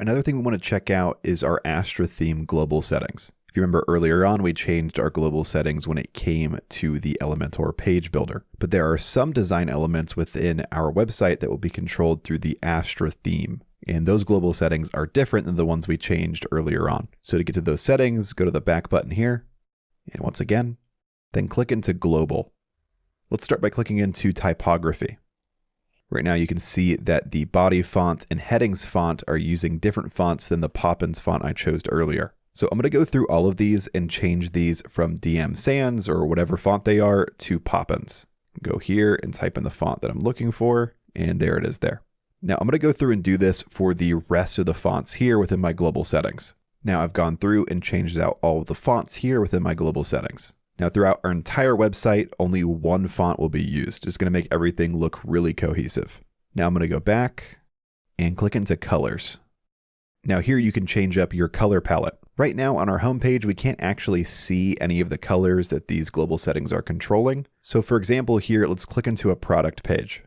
Another thing we want to check out is our Astra theme global settings. If you remember earlier on, we changed our global settings when it came to the Elementor page builder. But there are some design elements within our website that will be controlled through the Astra theme. And those global settings are different than the ones we changed earlier on. So to get to those settings, go to the back button here. And once again, then click into global. Let's start by clicking into typography. Right now you can see that the body font and headings font are using different fonts than the Poppins font I chose earlier. So I'm going to go through all of these and change these from DM Sans or whatever font they are to Poppins. Go here and type in the font that I'm looking for, and there it is there. Now I'm going to go through and do this for the rest of the fonts here within my global settings. Now I've gone through and changed out all of the fonts here within my global settings. Now throughout our entire website, only one font will be used. It's going to make everything look really cohesive. Now I'm going to go back and click into colors. Now here you can change up your color palette. Right now on our homepage, we can't actually see any of the colors that these global settings are controlling. So for example here, let's click into a product page.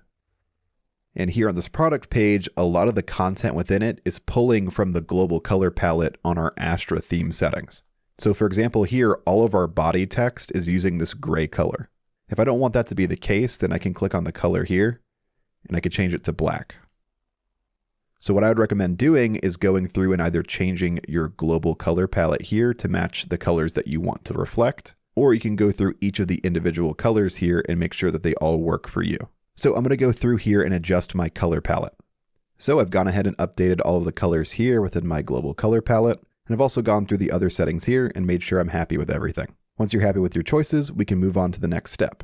And here on this product page, a lot of the content within it is pulling from the global color palette on our Astra theme settings. So for example here, all of our body text is using this gray color. If I don't want that to be the case, then I can click on the color here and I could change it to black. So what I would recommend doing is going through and either changing your global color palette here to match the colors that you want to reflect, or you can go through each of the individual colors here and make sure that they all work for you. So I'm going to go through here and adjust my color palette. So I've gone ahead and updated all of the colors here within my global color palette, and I've also gone through the other settings here and made sure I'm happy with everything. Once you're happy with your choices, we can move on to the next step.